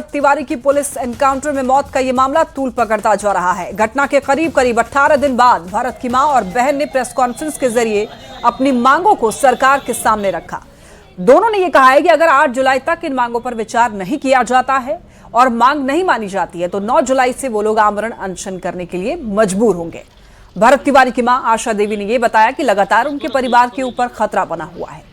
तिवारी की police encounter में मौत का ये मामला तूल पकड़ता जा रहा है। घटना के करीब 18 दिन बाद भरत की मां और बहन ने प्रेस कॉन्फ्रेंस के जरिए अपनी मांगों को सरकार के सामने रखा। दोनों ने ये कहा है कि अगर 8 जुलाई तक इन मांगों पर विचार नहीं किया जाता है और मांग नहीं मानी जाती है तो 9 जुलाई से वो लोग आमरण अनशन करने के लिए मजबूर होंगे। भरत तिवारी की मां आशा देवी ने यह बताया कि लगातार उनके परिवार के ऊपर खतरा बना हुआ है।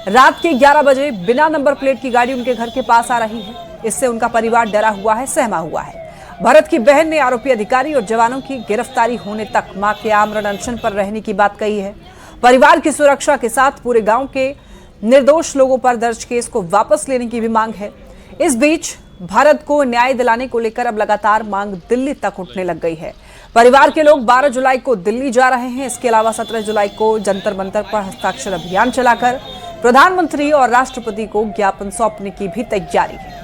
रात के 11 बजे बिना नंबर प्लेट की गाड़ी उनके घर के पास आ रही है। इससे उनका परिवार डरा हुआ है, सहमा हुआ है। भरत की बहन ने आरोपी अधिकारी और जवानों की गिरफ्तारी होने तक मां के आमरण अनशन पर रहने की बात कही है। परिवार की सुरक्षा के साथ पूरे गांव के निर्दोष लोगों पर दर्ज केस को वापस लेने की भी मांग है। इस बीच भरत को न्याय दिलाने को लेकर अब लगातार मांग दिल्ली तक उठने लग गई है। परिवार के लोग 12 जुलाई को दिल्ली जा रहे हैं। इसके अलावा 17 जुलाई को जंतर मंतर पर हस्ताक्षर अभियान चलाकर प्रधानमंत्री और राष्ट्रपति को ज्ञापन सौंपने की भी तैयारी है।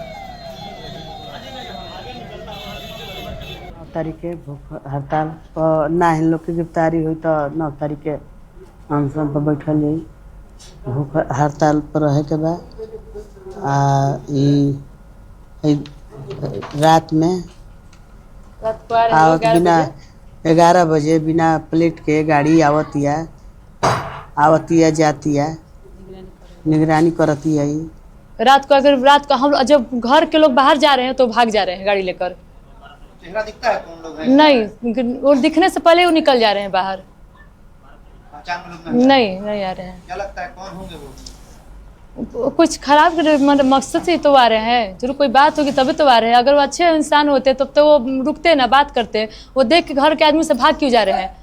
तारीखे भूख हड़ताल पर ना इन लोग की गिरफ्तारी हुई तो 9 तारीख के अनशन पर बैठल जाई। भूख हड़ताल पर रहे के बाद रात में आवत बिना 11 बजे बिना प्लेट के गाड़ी आवतिया जातिया निगरानी करती है। रात को अगर रात को हम जब घर के लोग बाहर जा रहे हैं तो भाग जा रहे हैं गाड़ी लेकर। चेहरा दिखता है कौन लोग हैं? नहीं, वो दिखने से पहले वो निकल जा रहे हैं बाहर। पहचान में लोग नहीं आ रहे हैं। क्या लगता है कौन होंगे वो? कुछ खराब मकसद से तो आ रहे हैं। जरूर कोई बात होगी तभी तो आ रहे हैं। अगर वो अच्छे इंसान होते तब तो वो रुकते ना, बात करते। वो देख के घर के आदमी से भाग क्यों जा रहे हैं?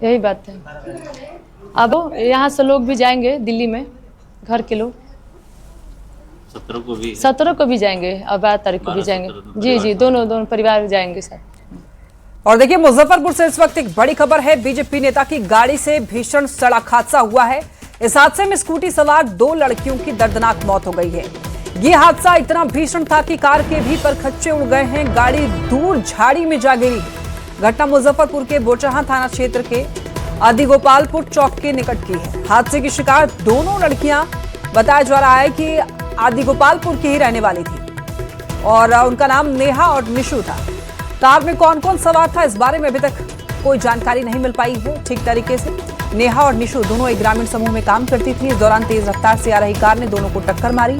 यही बात है। अब यहाँ से लोग भी जाएंगे दिल्ली में, घर के लोग 17 को भी जाएंगे और 12 तारीख को भी जाएंगे। जी दोनों परिवार जाएंगे सर। और देखिए मुजफ्फरपुर से इस वक्त एक बड़ी खबर है। बीजेपी नेता की गाड़ी से भीषण सड़क हादसा हुआ है। इस हादसे में स्कूटी सवार 2 लड़कियों की दर्दनाक मौत हो गई है। ये हादसा इतना भीषण था कि कार के भी परखच्चे उड़ गए हैं। गाड़ी दूर झाड़ी में जा गिरी। घटना मुजफ्फरपुर के बोचहां थाना क्षेत्र के आदिगोपालपुर चौक के निकट की है। हादसे की शिकार दोनों लड़कियां बताया जा रहा है कि आदिगोपालपुर की ही रहने वाली थी और उनका नाम नेहा और निशु था। कार में कौन कौन सवार था इस बारे में अभी तक कोई जानकारी नहीं मिल पाई है ठीक तरीके से। नेहा और निशु दोनों एक ग्रामीण समूह में काम करती थी। इस दौरान तेज रफ्तार से आ रही कार ने दोनों को टक्कर मारी।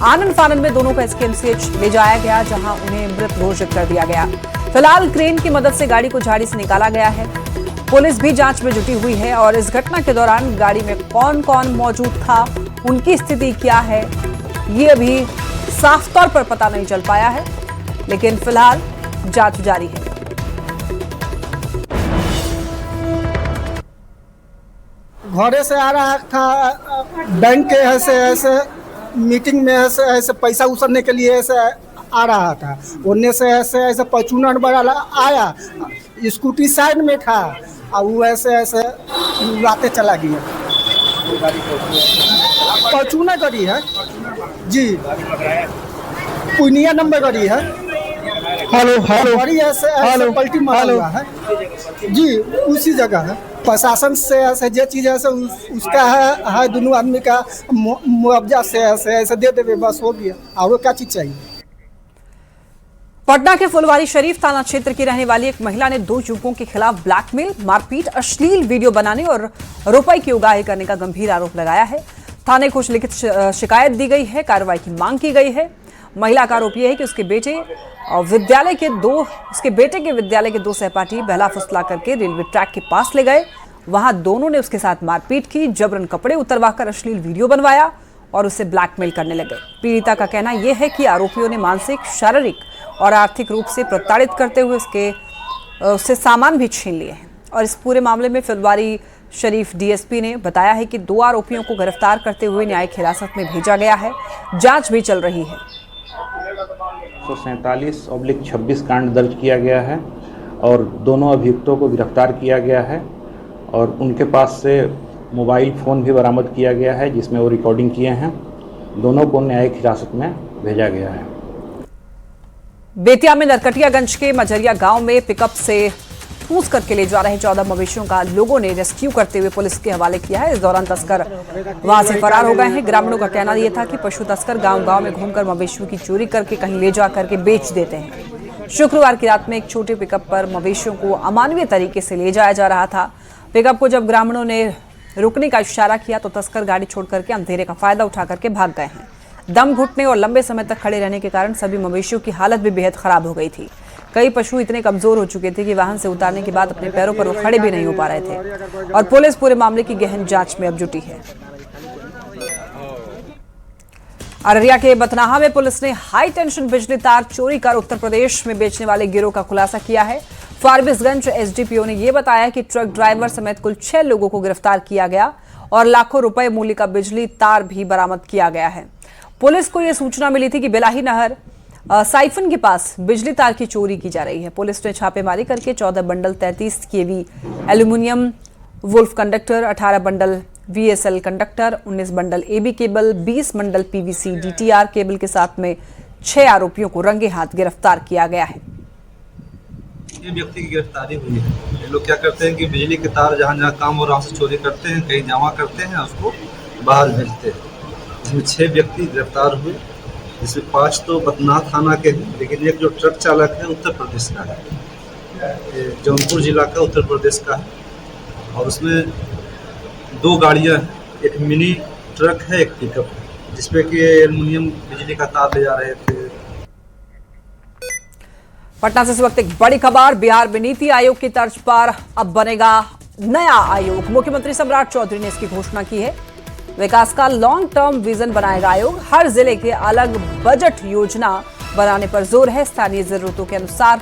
आनन फानन में दोनों को एसकेएमसीएच ले जाया गया, जहां उन्हें मृत घोषित कर दिया गया। फिलहाल क्रेन की मदद से गाड़ी को झाड़ी से निकाला गया है। पुलिस भी जांच में जुटी हुई है और इस घटना के दौरान गाड़ी में कौन कौन मौजूद था, उनकी स्थिति क्या है, ये अभी साफ तौर पर पता नहीं चल पाया है, लेकिन फिलहाल जांच जारी है। घरे से आ रहा था, बैंक के ऐसे मीटिंग में ऐसे पैसा उछलने के लिए ऐसे आ रहा था। उनने से ऐसे फॉर्च्यूनर वाला आया, स्कूटी साइड में था और वो ऐसे उड़ाते चला गया। फॉर्च्यूनर गाड़ी है जी, पूर्णिया नंबर गाड़ी है। हेलो गाड़ी ऐसे पलटी मारा हुआ है जी, उसी जगह है। प्रशासन से ऐसे जो चीज़ है उसका है दोनों आदमी का मुआवजा से ऐसे दे देवे, बस हो गया। और क्या चीज़ चाहिए? पटना के फुलवारी शरीफ थाना क्षेत्र की रहने वाली एक महिला ने 2 युवकों के खिलाफ ब्लैकमेल, मारपीट, अश्लील वीडियो बनाने और रुपए की उगाही करने का गंभीर आरोप लगाया है। थाने को लिखित शिकायत दी गई है, कार्रवाई की मांग की गई है। महिला का आरोप यह है कि उसके बेटे के विद्यालय के 2 सहपाठी बहला फुसला करके रेलवे ट्रैक के पास ले गए। वहां दोनों ने उसके साथ मारपीट की, जबरन कपड़े उतरवाकर अश्लील वीडियो बनवाया और उसे ब्लैकमेल करने लगे। पीड़िता का कहना यह है कि आरोपियों ने मानसिक, शारीरिक और आर्थिक रूप से प्रताड़ित करते हुए उससे सामान भी छीन लिए हैं। और इस पूरे मामले में फुलवारी शरीफ डीएसपी ने बताया है कि 2 आरोपियों को गिरफ्तार करते हुए न्यायिक हिरासत में भेजा गया है। जांच भी चल रही है। 147/26 कांड दर्ज किया गया है और दोनों अभियुक्तों को गिरफ्तार किया गया है और उनके पास से मोबाइल फ़ोन भी बरामद किया गया है जिसमें वो रिकॉर्डिंग किए हैं। दोनों को न्यायिक हिरासत में भेजा गया है। बेतिया में नरकटियागंज के मजरिया गांव में पिकअप से ठूंस करके ले जा रहे 14 मवेशियों का लोगों ने रेस्क्यू करते हुए पुलिस के हवाले किया है। इस दौरान तस्कर वहां से फरार हो गए हैं। ग्रामीणों का कहना यह था कि पशु तस्कर गांव-गांव में घूमकर मवेशियों की चोरी करके कहीं ले जा करके बेच देते हैं। शुक्रवार की रात में एक छोटे पिकअप पर मवेशियों को अमानवीय तरीके से ले जाया जा रहा था। पिकअप को जब ग्रामीणों ने रुकने का इशारा किया तो तस्कर गाड़ी छोड़ करके अंधेरे का फायदा उठा करके भाग गए हैं। दम घुटने और लंबे समय तक खड़े रहने के कारण सभी मवेशियों की हालत भी बेहद खराब हो गई थी। कई पशु इतने कमजोर हो चुके थे कि वाहन से उतारने के बाद अपने पैरों पर वो खड़े भी नहीं हो पा रहे थे और पुलिस पूरे मामले की गहन जांच में अब जुटी है। अररिया के बथनाहा में पुलिस ने हाई टेंशन बिजली तार चोरी कर उत्तर प्रदेश में बेचने वाले गिरोह का खुलासा किया है। फारबिसगंज एसडीपीओ ने यह बताया कि ट्रक ड्राइवर समेत कुल 6 लोगों को गिरफ्तार किया गया और लाखों रुपए मूल्य का बिजली तार भी बरामद किया गया है। पुलिस को यह सूचना मिली थी कि बिलाही नहर साइफन के पास बिजली तार की चोरी की जा रही है। पुलिस ने छापेमारी करके 14 bundle 33 KV aluminium wolf conductor, 18 bundle VSL conductor, 19 bundle AB cable, 20 bundle PVC DTR cable के साथ में 6 आरोपियों को रंगे हाथ गिरफ्तार किया गया है। ये व्यक्ति की गिरफ्तारी हुई है। ये लोग क्या करते हैं कि बिजली के तार जहाँ जहाँ काम हो रहा है चोरी करते हैं, कहीं जमा करते हैं, उसको बाहर भेजते हैं। इसमें 6 व्यक्ति गिरफ्तार हुए, जिसमें 5 तो बथनाहा थाना के हैं, लेकिन एक जो ट्रक चालक है उत्तर प्रदेश का है, जौनपुर जिला का उत्तर प्रदेश का है। और उसमें 2 गाड़ियाँ हैं, एक मिनी ट्रक है, एक पिकअप है, जिसपे कि एल्युमिनियम बिजली का तार ले जा रहे थे। पटना से इस वक्त एक बड़ी खबर, बिहार में नीति आयोग की तर्ज पर अब बनेगा नया आयोग। मुख्यमंत्री सम्राट चौधरी ने इसकी घोषणा की है। विकास का लॉन्ग टर्म विजन बनाएगा आयोग। हर जिले के अलग बजट योजना बनाने पर जोर है। स्थानीय जरूरतों के अनुसार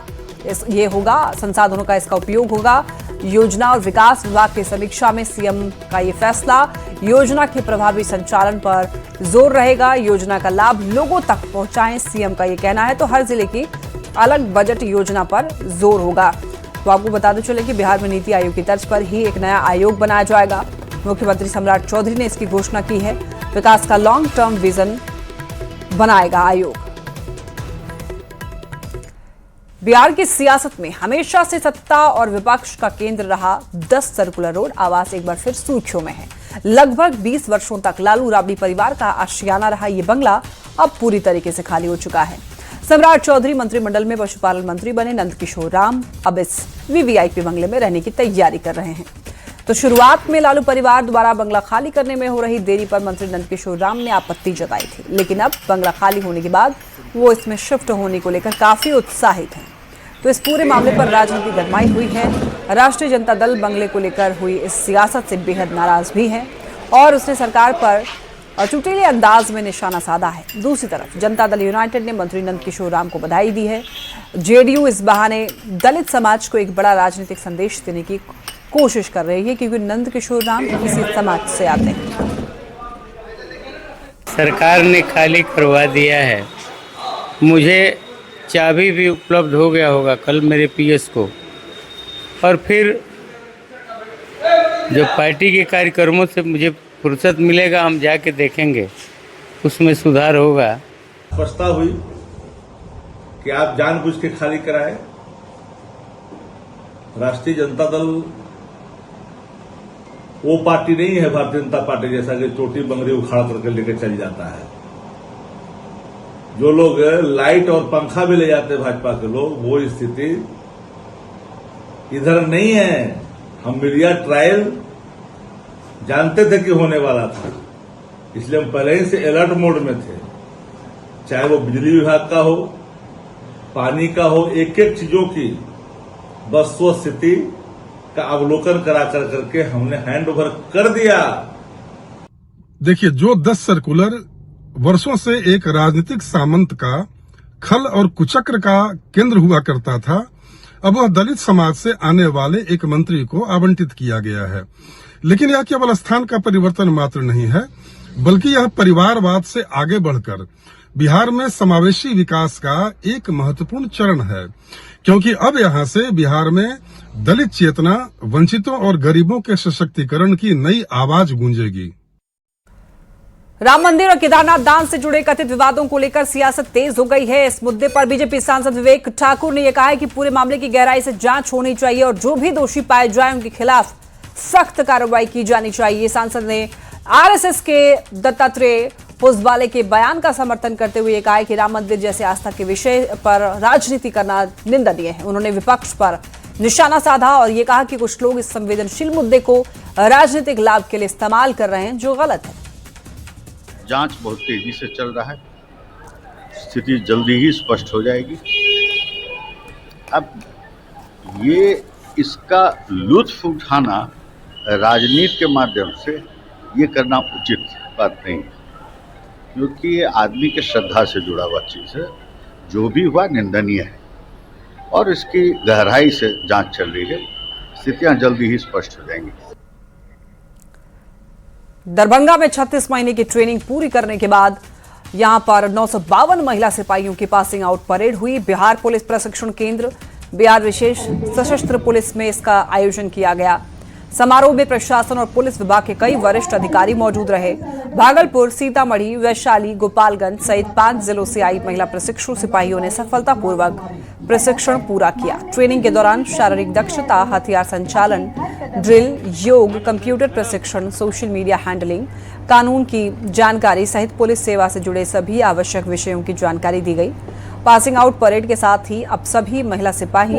ये होगा, संसाधनों का इसका उपयोग होगा। योजना और विकास विभाग की समीक्षा में सीएम का ये फैसला। योजना के प्रभावी संचालन पर जोर रहेगा। योजना का लाभ लोगों तक पहुंचाएं, सीएम का ये कहना है। तो हर जिले की अलग बजट योजना पर जोर होगा। तो आपको बताते चले कि बिहार में नीति आयोग की तर्ज पर ही एक नया आयोग बनाया जाएगा। मुख्यमंत्री सम्राट चौधरी ने इसकी घोषणा की है। विकास का लॉन्ग टर्म विजन बनाएगा आयोग। बिहार की सियासत में हमेशा से सत्ता और विपक्ष का केंद्र रहा 10 सर्कुलर रोड आवास एक बार फिर सुर्खियों में है। लगभग 20 वर्षों तक लालू राबड़ी परिवार का आशियाना रहा ये बंगला अब पूरी तरीके से खाली हो चुका है। सम्राट चौधरी मंत्रिमंडल में पशुपालन मंत्री बने। नंदकिशोर राम अब इस वीवीआईपी बंगले में रहने की तैयारी कर रहे हैं। तो शुरुआत में लालू परिवार द्वारा बंगला खाली करने में हो रही देरी पर मंत्री नंदकिशोर राम ने आपत्ति जताई थी, लेकिन अब बंगला खाली होने के बाद वो इसमें शिफ्ट होने को लेकर काफी उत्साहित हैं। तो इस पूरे मामले पर राजनीति गरमाई हुई है। राष्ट्रीय जनता दल बंगले को लेकर हुई इस सियासत से बेहद नाराज भी है और उसने सरकार पर चुटीले अंदाज में निशाना साधा है। दूसरी तरफ जनता दल यूनाइटेड ने मंत्री नंदकिशोर राम को बधाई दी है। जेडीयू इस बहाने दलित समाज को एक बड़ा राजनीतिक संदेश देने की कोशिश कर रही है, क्योंकि नंदकिशोर राम इसी समाज से आते हैं। सरकार ने खाली करवा दिया है। मुझे चाबी भी उपलब्ध हो गया होगा कल मेरे पीएस को, और फिर जो पार्टी के कार्यक्रमों से मुझे फुर्सत मिलेगा हम जाके देखेंगे, उसमें सुधार होगा। प्रस्ताव हुई कि आप जानबूझ के खाली कराए। राष्ट्रीय जनता दल वो पार्टी नहीं है भारतीय जनता पार्टी जैसा कि चोटी बंगड़ी उखाड़ करके लेकर चल जाता है। जो लोग लाइट और पंखा भी ले जाते हैं भाजपा के लोग, वो स्थिति इधर नहीं है। हम मीडिया ट्रायल जानते थे कि होने वाला था, इसलिए हम पहले ही से अलर्ट मोड में थे। चाहे वो बिजली विभाग का हो, पानी का हो, एक एक चीजों की वस्तुस्थिति का अवलोकन करा कर करके हमने हैंड ओवर कर दिया। देखिए, जो 10 सर्कुलर वर्षों से एक राजनीतिक सामंत का खल और कुचक्र का केंद्र हुआ करता था, अब वह दलित समाज से आने वाले एक मंत्री को आवंटित किया गया है। लेकिन यह केवल स्थान का परिवर्तन मात्र नहीं है, बल्कि यह परिवारवाद से आगे बढ़कर बिहार में समावेशी विकास का एक महत्वपूर्ण चरण है, क्योंकि अब यहां से बिहार में दलित चेतना, वंचितों और गरीबों के सशक्तिकरण की नई आवाज गूंजेगी। राम मंदिर और केदारनाथ दान से जुड़े कथित विवादों को लेकर सियासत तेज हो गई है। इस मुद्दे पर बीजेपी सांसद विवेक ठाकुर ने यह कहा है कि पूरे मामले की गहराई से जांच होनी चाहिए और जो भी दोषी पाए जाए उनके खिलाफ सख्त कार्रवाई की जानी चाहिए। सांसद ने आरएसएस के दत्तात्रेय पुजवाले के बयान का समर्थन करते हुए कहा है कि राम मंदिर जैसे आस्था के विषय पर राजनीति करना निंदनीय है। उन्होंने विपक्ष पर निशाना साधा और ये कहा कि कुछ लोग इस संवेदनशील मुद्दे को राजनीतिक लाभ के लिए इस्तेमाल कर रहे हैं, जो गलत है। जांच बहुत तेजी से चल रहा है, स्थिति जल्दी ही स्पष्ट हो जाएगी। अब ये इसका लुत्फ उठाना राजनीति के माध्यम से ये करना उचित बात नहीं है, क्योंकि ये आदमी के श्रद्धा से जुड़ा हुआ चीज़ है। जो भी हुआ निंदनीय है और इसकी गहराई से जांच चल रही है, स्थितियां जल्दी ही स्पष्ट हो जाएंगी। दरभंगा में 36 महीने की ट्रेनिंग पूरी करने के बाद यहां पर 952 महिला सिपाहियों की पासिंग आउट परेड हुई। बिहार पुलिस प्रशिक्षण केंद्र, बिहार विशेष सशस्त्र पुलिस में इसका आयोजन किया गया। समारोह में प्रशासन और पुलिस विभाग के कई वरिष्ठ अधिकारी मौजूद रहे। भागलपुर, सीतामढ़ी, वैशाली, गोपालगंज सहित 5 जिलों से आई महिला प्रशिक्षु सिपाहियों ने सफलतापूर्वक प्रशिक्षण पूरा किया। ट्रेनिंग के दौरान शारीरिक दक्षता, हथियार संचालन, ड्रिल, योग, कंप्यूटर प्रशिक्षण, सोशल मीडिया हैंडलिंग, कानून की जानकारी सहित पुलिस सेवा से जुड़े सभी आवश्यक विषयों की जानकारी दी गई। पासिंग आउट परेड के साथ ही अब सभी महिला सिपाही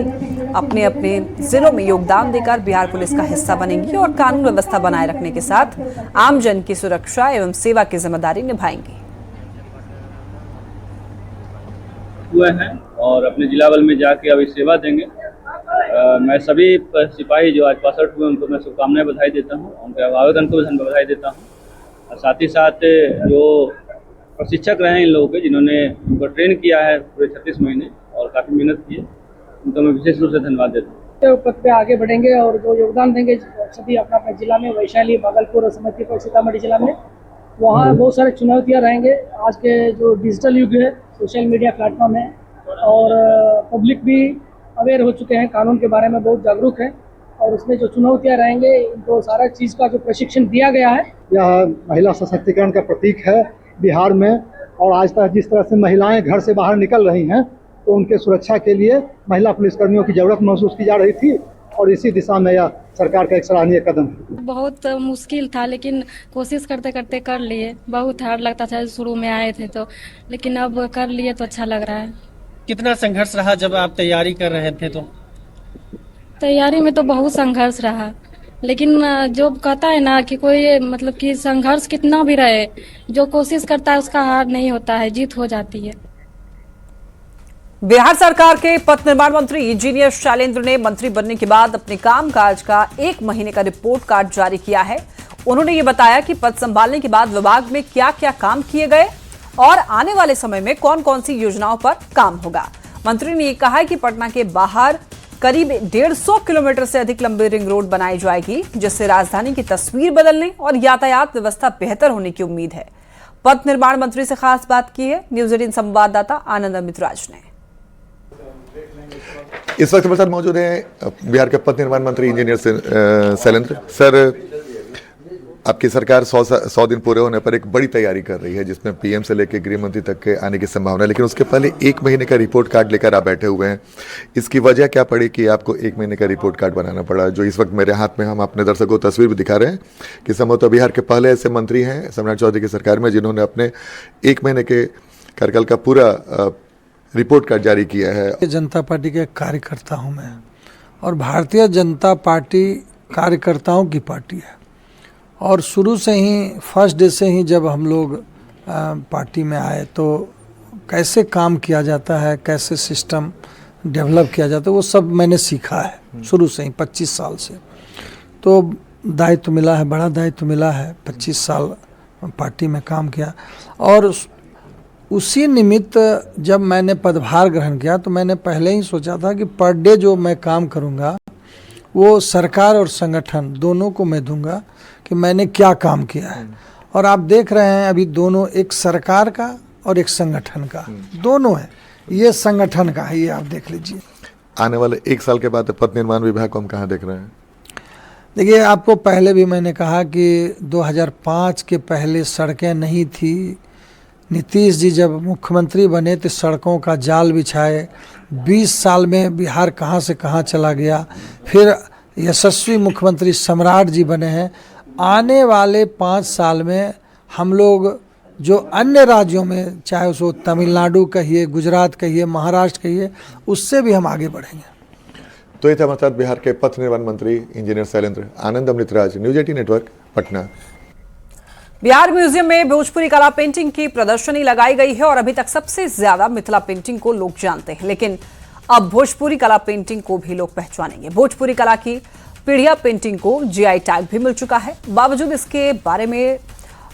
अपने अपने जिलों में योगदान देकर बिहार पुलिस का हिस्सा बनेंगी और कानून व्यवस्था बनाए रखने के साथ आमजन की सुरक्षा एवं सेवा की जिम्मेदारी निभाएंगी। हुए हैं और अपने जिला बल में जाके अभी सेवा देंगे। मैं सभी सिपाही जो आज 65 हुए उनको मैं शुभकामनाएं बधाई देता हूं, उनके आवेदन को भी बधाई देता हूं। और साथ ही साथ जो प्रशिक्षक रहे हैं इन लोगों के, जिन्होंने उनको ट्रेन किया है पूरे 36 महीने और काफ़ी मेहनत की है, उनको मैं विशेष रूप से धन्यवाद देता हूँ। पद पे आगे बढ़ेंगे और जो योगदान देंगे सभी अपना अपने जिला में, वैशाली, भागलपुर और समस्तीपुर, सीतामढ़ी जिला में, वहाँ बहुत सारे चुनौतियाँ रहेंगे। आज के जो डिजिटल युग है, सोशल मीडिया प्लेटफॉर्म है और पब्लिक भी अवेयर हो चुके हैं, कानून के बारे में बहुत जागरूक है और उसमें जो चुनौतियाँ रहेंगे, इनको सारा चीज़ का जो प्रशिक्षण दिया गया है। यह महिला सशक्तिकरण का प्रतीक है बिहार में। और आज तक जिस तरह से महिलाएं घर से बाहर निकल रही हैं, तो उनके सुरक्षा के लिए महिला पुलिसकर्मियों की जरूरत महसूस की जा रही थी और इसी दिशा में यह सरकार का एक सराहनीय कदम है। बहुत मुश्किल था लेकिन कोशिश करते करते कर लिए। बहुत हार्ड लगता था शुरू में आए थे तो, लेकिन अब कर लिए तो अच्छा लग रहा है। कितना संघर्ष रहा जब आप तैयारी कर रहे थे? तो तैयारी में तो बहुत संघर्ष रहा, लेकिन जो कहता है ना कि कोई मतलब कि संघर्ष कितना भी रहे, जो कोशिश करता है उसका हार नहीं होता है, जीत हो जाती है। बिहार सरकार के पथ निर्माण मंत्री इंजीनियर शैलेंद्र ने मंत्री बनने के बाद अपने कामकाज का 1 महीने का रिपोर्ट कार्ड जारी किया है। उन्होंने ये बताया कि पद संभालने के बाद विभाग में क्या क्या काम किए गए और आने वाले समय में कौन कौन सी योजनाओं पर काम होगा। मंत्री ने ये कहा है कि पटना के बाहर करीब 150 किलोमीटर से अधिक लंबी रिंग रोड बनाई जाएगी, जिससे राजधानी की तस्वीर बदलने और यातायात व्यवस्था बेहतर होने की उम्मीद है। पथ निर्माण मंत्री से खास बात की है न्यूज 18 संवाददाता आनंद अमितराज ने। इस वक्त हमारे साथ मौजूद हैं बिहार के पथ निर्माण मंत्री इंजीनियर शैलेंद्र सर। आपकी सरकार 100 दिन पूरे होने पर एक बड़ी तैयारी कर रही है, जिसमें पीएम से लेकर गृह मंत्री तक के आने की संभावना है, लेकिन उसके पहले 1 महीने का रिपोर्ट कार्ड लेकर आप बैठे हुए हैं। इसकी वजह क्या पड़ी कि आपको 1 महीने का रिपोर्ट कार्ड बनाना पड़ा? जो इस वक्त मेरे हाथ में, हम अपने दर्शकों को तस्वीर भी दिखा रहे हैं कि संभवतः बिहार के पहले ऐसे मंत्री हैं सम्राट चौधरी की सरकार में जिन्होंने अपने 1 महीने के कार्यकाल का पूरा रिपोर्ट कार्ड जारी किया है। जनता पार्टी के कार्यकर्ता हूँ मैं, और भारतीय जनता पार्टी कार्यकर्ताओं की पार्टी है। और शुरू से ही, फर्स्ट डे से ही जब हम लोग पार्टी में आए तो कैसे काम किया जाता है, कैसे सिस्टम डेवलप किया जाता है, वो सब मैंने सीखा है शुरू से ही, 25 साल से। तो दायित्व मिला है, बड़ा दायित्व मिला है। 25 साल पार्टी में काम किया और उसी निमित्त जब मैंने पदभार ग्रहण किया तो मैंने पहले ही सोचा था कि पर डे जो मैं काम करूँगा वो सरकार और संगठन दोनों को मैं दूंगा कि मैंने क्या काम किया है। और आप देख रहे हैं अभी दोनों, एक सरकार का और एक संगठन का, दोनों है। ये संगठन का है, ये आप देख लीजिए। आने वाले 1 साल के बाद पथ निर्माण विभाग को हम कहाँ देख रहे हैं? देखिए, आपको पहले भी मैंने कहा कि 2005 के पहले सड़कें नहीं थी। नीतीश जी जब मुख्यमंत्री बने तो सड़कों का जाल बिछाए। 20 साल में बिहार कहाँ से कहाँ चला गया। फिर यशस्वी मुख्यमंत्री सम्राट जी बने हैं। आने वाले 5 साल में हम लोग जो अन्य राज्यों में, चाहे उसको तमिलनाडु कहिए, गुजरात कहिए, महाराष्ट्र कहिए, उससे भी हम आगे बढ़ेंगे। तो ये था हमारे साथ बिहार के पथ निर्माण मंत्री engineer Shailendra Anand Amritraj, news 18 network, Patna. Bihar museum में भोजपुरी कला पेंटिंग की प्रदर्शनी लगाई गई है और अभी तक सबसे ज्यादा मिथिला पेंटिंग को लोग जानते हैं, लेकिन अब भोजपुरी कला पेंटिंग को भी लोग पहचानेंगे। भोजपुरी कला की पीढ़िया पेंटिंग को जीआई टैग भी मिल चुका है। बावजूद इसके बारे में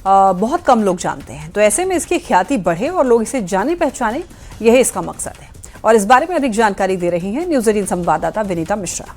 बहुत कम लोग जानते हैं, तो ऐसे में इसकी ख्याति बढ़े और लोग इसे जाने पहचाने, यही इसका मकसद है। और इस बारे में अधिक जानकारी दे रही हैं न्यूज 18 संवाददाता विनीता मिश्रा।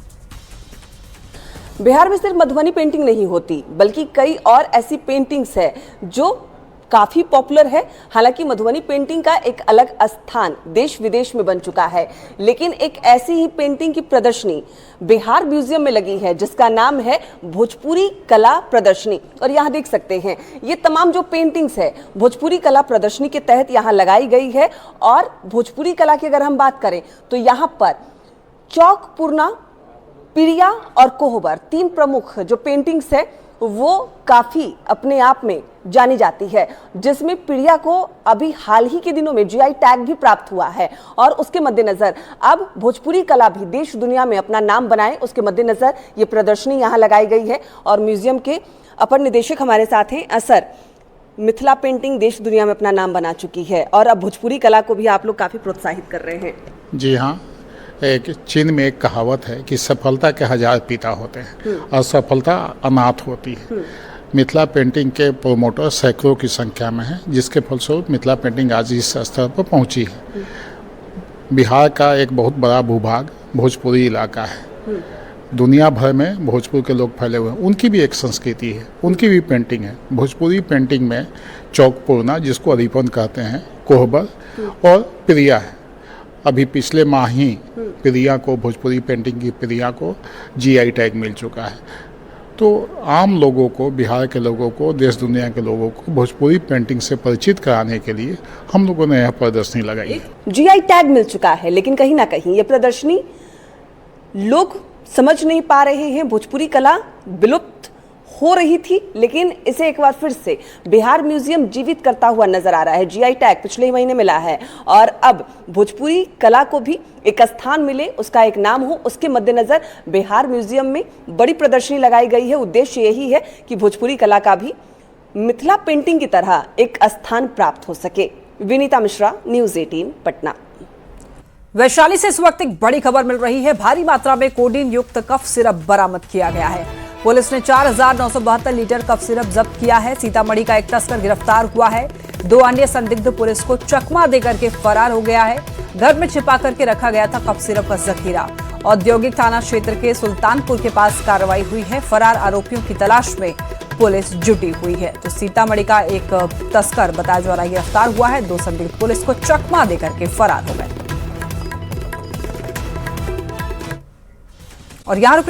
बिहार में सिर्फ मधुबनी पेंटिंग नहीं होती, बल्कि कई और ऐसी पेंटिंग्स है जो काफी पॉपुलर है। हालांकि मधुबनी पेंटिंग का एक अलग स्थान देश विदेश में बन चुका है, लेकिन एक ऐसी ही पेंटिंग की प्रदर्शनी बिहार म्यूजियम में लगी है जिसका नाम है भोजपुरी कला प्रदर्शनी। और यहाँ देख सकते हैं ये तमाम जो पेंटिंग्स है भोजपुरी कला प्रदर्शनी के तहत यहाँ लगाई गई है। और भोजपुरी कला की अगर हम बात करें तो यहाँ पर चौक पूर्णा, पिरिया और कोहबर, 3 प्रमुख जो पेंटिंग्स है वो काफी अपने आप में जानी जाती है, जिसमें पिरिया को अभी हाल ही के दिनों में जीआई टैग भी प्राप्त हुआ है। और उसके मद्देनजर अब भोजपुरी कला भी देश दुनिया में अपना नाम बनाए, उसके मद्देनजर ये प्रदर्शनी यहाँ लगाई गई है। और म्यूजियम के अपर निदेशक हमारे साथ हैं। सर, मिथिला पेंटिंग देश दुनिया में अपना नाम बना चुकी है और अब भोजपुरी कला को भी आप लोग काफी प्रोत्साहित कर रहे हैं। जी हाँ, एक चीन में एक कहावत है कि सफलता के 1000 पिता होते हैं, असफलता अनाथ होती है। मिथिला पेंटिंग के प्रोमोटर सैकड़ों की संख्या में हैं, जिसके फलस्वरूप मिथिला पेंटिंग आज इस स्तर पर पहुंची है। बिहार का एक बहुत बड़ा भूभाग भोजपुरी इलाका है। दुनिया भर में भोजपुर के लोग फैले हुए हैं, उनकी भी एक संस्कृति है, उनकी भी पेंटिंग है। भोजपुरी पेंटिंग में चौक पूर्णा, जिसको अरिपन कहते हैं, कोहबर और पिरिया है। अभी पिछले माह ही पिरिया को, भोजपुरी पेंटिंग की पिरिया को जीआई टैग मिल चुका है। तो आम लोगों को, बिहार के लोगों को, देश दुनिया के लोगों को भोजपुरी पेंटिंग से परिचित कराने के लिए हम लोगों ने यह प्रदर्शनी लगाई है। जीआई टैग मिल चुका है, लेकिन कहीं ना कहीं ये प्रदर्शनी लोग समझ नहीं पा रहे हैं। भोजपुरी कला विलुप्त हो रही थी, लेकिन इसे एक बार फिर से बिहार म्यूजियम जीवित करता हुआ नजर आ रहा है। जीआई टैग पिछले ही महीने मिला है और अब भोजपुरी कला को भी एक स्थान मिले, उसका एक नाम हो, उसके मद्देनजर बिहार म्यूजियम में बड़ी प्रदर्शनी लगाई गई है। उद्देश्य यही है कि भोजपुरी कला का भी मिथिला पेंटिंग की तरह एक स्थान प्राप्त हो सके। विनीता मिश्रा, न्यूज 18, पटना। वैशाली से इस वक्त एक बड़ी खबर मिल रही है। भारी मात्रा में कोडीन युक्त कफ सिरप बरामद किया गया है। पुलिस ने 4972 लीटर कफ सिरप जब्त किया है। सीतामढ़ी का एक तस्कर गिरफ्तार हुआ है। 2 अन्य संदिग्ध पुलिस को चकमा देकर के फरार हो गया है। घर में छिपा करके रखा गया था कफ सिरप का जखीरा। औद्योगिक थाना क्षेत्र के सुल्तानपुर के पास कार्रवाई हुई है। फरार आरोपियों की तलाश में पुलिस जुटी हुई है। तो सीतामढ़ी का एक तस्कर बताया जा रहा है गिरफ्तार हुआ है। 2 संदिग्ध पुलिस को चकमा देकर के फरार हो गए। और यहाँ